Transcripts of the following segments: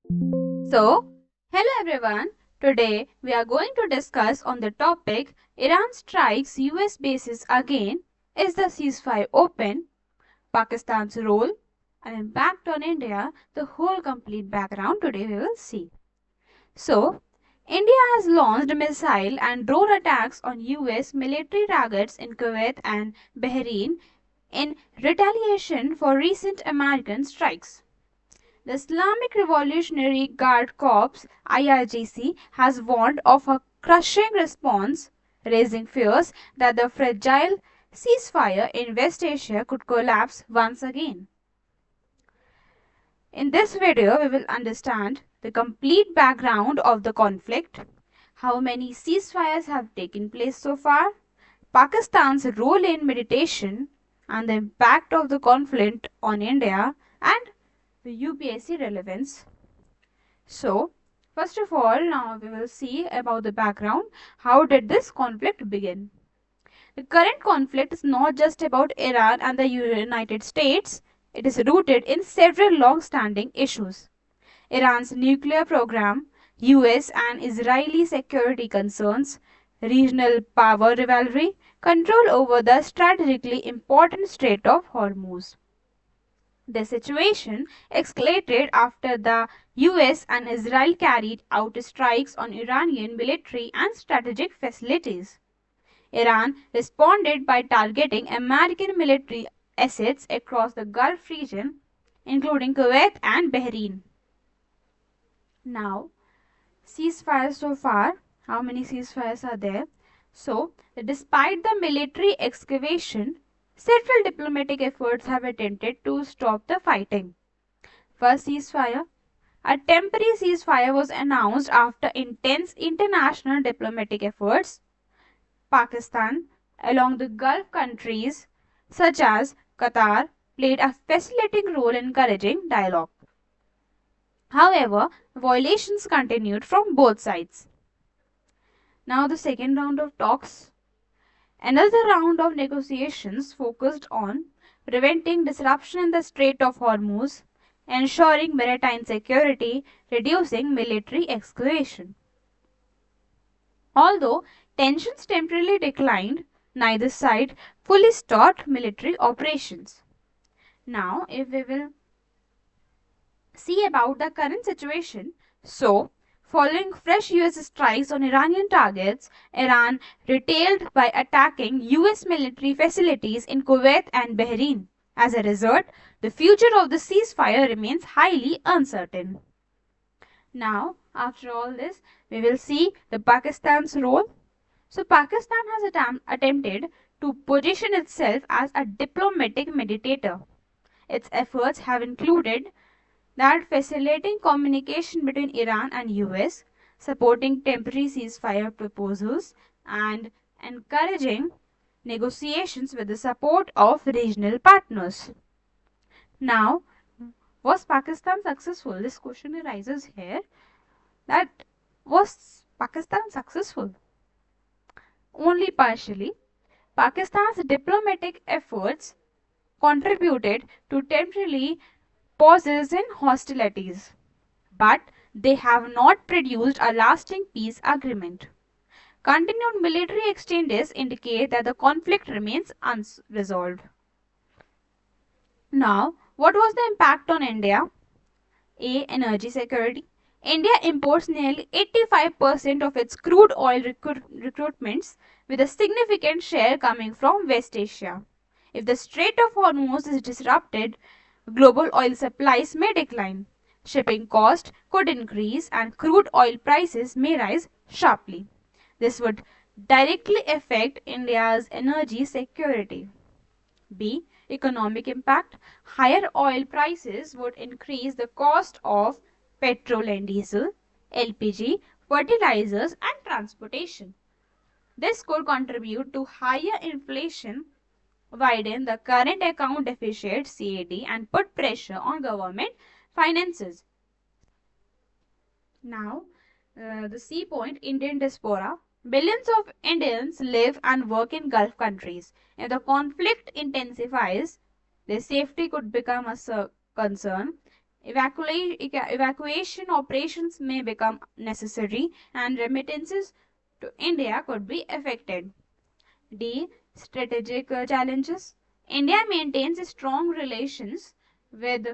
So, hello everyone. Today we are going to discuss on the topic Iran strikes US bases again. Is the ceasefire open? Pakistan's role and impact on India. The whole complete background today we will see. So, India has launched missile and drone attacks on US military targets in Kuwait and Bahrain in retaliation for recent American strikes. The Islamic Revolutionary Guard Corps (IRGC) has warned of a crushing response, raising fears that the fragile ceasefire in West Asia could collapse once again. In this video, we will understand the complete background of the conflict, how many ceasefires have taken place so far, Pakistan's role in mediation, and the impact of the conflict on India, and the UPSC relevance. So, first of all, now we will see about the background. How did this conflict begin? The current conflict is not just about Iran and the United States. It is rooted in several long-standing issues. Iran's nuclear program, US and Israeli security concerns, regional power rivalry, control over the strategically important Strait of Hormuz. The situation escalated after the US and Israel carried out strikes on Iranian military and strategic facilities. Iran responded by targeting American military assets across the Gulf region, including Kuwait and Bahrain. Now, ceasefires so far, how many ceasefires are there? So, despite the military excavation, several diplomatic efforts have attempted to stop the fighting. First ceasefire. A temporary ceasefire was announced after intense international diplomatic efforts. Pakistan, along the Gulf countries such as Qatar, played a facilitating role in encouraging dialogue. However, violations continued from both sides. Now the second round of talks. Another round of negotiations focused on preventing disruption in the Strait of Hormuz, ensuring maritime security, reducing military escalation. Although tensions temporarily declined, neither side fully stopped military operations. Now, if we will see about the current situation, so following fresh US strikes on Iranian targets, Iran retailed by attacking US military facilities in Kuwait and Bahrain. As a result, the future of the ceasefire remains highly uncertain. Now, after all this, we will see the Pakistan's role. So, Pakistan has attempted to position itself as a diplomatic mediator. Its efforts have included that facilitating communication between Iran and US, supporting temporary ceasefire proposals, and encouraging negotiations with the support of regional partners. Now, was Pakistan successful? This question arises here. That was Pakistan successful? Only partially. Pakistan's diplomatic efforts contributed to temporarily pauses in hostilities, but they have not produced a lasting peace agreement. Continued military exchanges indicate that the conflict remains unresolved. Now, what was the impact on India? A. Energy security. India imports nearly 85% of its crude oil recruitments, with a significant share coming from West Asia. If the Strait of Hormuz is disrupted, global oil supplies may decline, shipping costs could increase, and crude oil prices may rise sharply. This would directly affect India's energy security. B. Economic impact. Higher oil prices would increase the cost of petrol and diesel, LPG, fertilizers, and transportation. This could contribute to higher inflation, widen the current account deficit (CAD), and put pressure on government finances. Now, the C point, Indian diaspora. Billions of Indians live and work in Gulf countries. If the conflict intensifies, their safety could become a concern. Evacuation operations may become necessary and remittances to India could be affected. D. Strategic challenges. India maintains strong relations with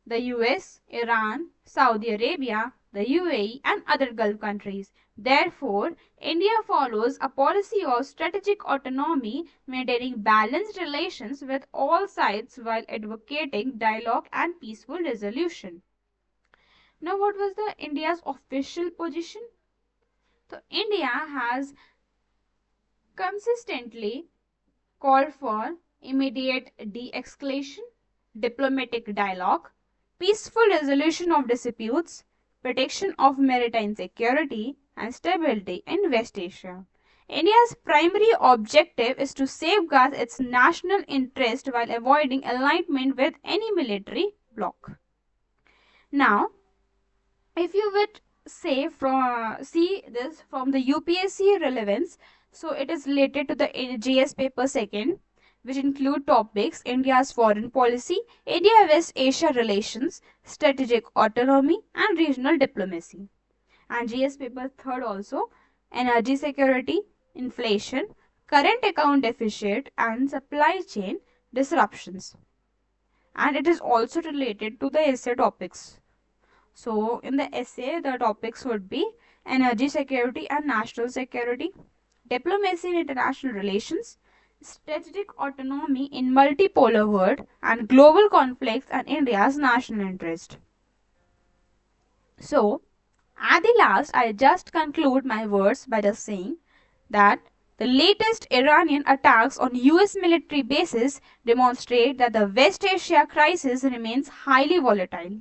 the US, Iran, Saudi Arabia, the UAE, and other Gulf countries. Therefore, India follows a policy of strategic autonomy, maintaining balanced relations with all sides while advocating dialogue and peaceful resolution. Now, what was the India's official position? So, India has consistently called for immediate de-escalation, diplomatic dialogue, peaceful resolution of disputes, protection of maritime security and stability in West Asia. India's primary objective is to safeguard its national interest while avoiding alignment with any military bloc. Now, if you would say see this from the UPSC relevance, so it is related to the GS paper second, which include topics India's foreign policy, India-West Asia relations, strategic autonomy and regional diplomacy. And GS paper third also, energy security, inflation, current account deficit and supply chain disruptions. And it is also related to the essay topics. So in the essay, the topics would be energy security and national security, diplomacy and international relations, strategic autonomy in multipolar world, and global conflicts and India's national interest. So, at the last, I just conclude my words by just saying that the latest Iranian attacks on US military bases demonstrate that the West Asia crisis remains highly volatile.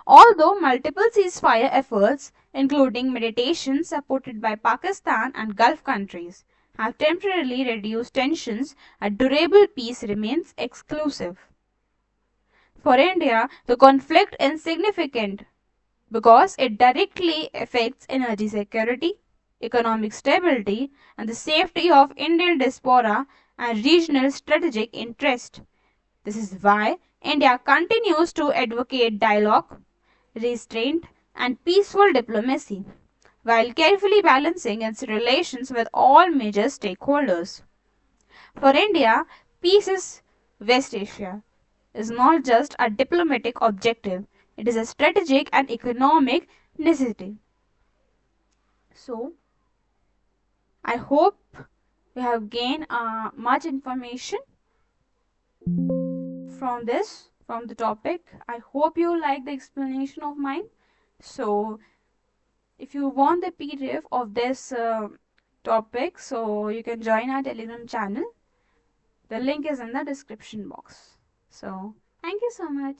Although multiple ceasefire efforts, including mediation supported by Pakistan and Gulf countries, have temporarily reduced tensions, a durable peace remains exclusive. For India, the conflict is significant because it directly affects energy security, economic stability, and the safety of Indian diaspora and regional strategic interest. This is why India continues to advocate dialogue, restraint, and peaceful diplomacy, while carefully balancing its relations with all major stakeholders. For India, peace in West Asia is not just a diplomatic objective, it is a strategic and economic necessity. So, I hope you have gained much information from the topic. I hope you like the explanation of mine. So, if you want the PDF of this topic, so you can join our Telegram channel. The link is in the description box. So, thank you so much.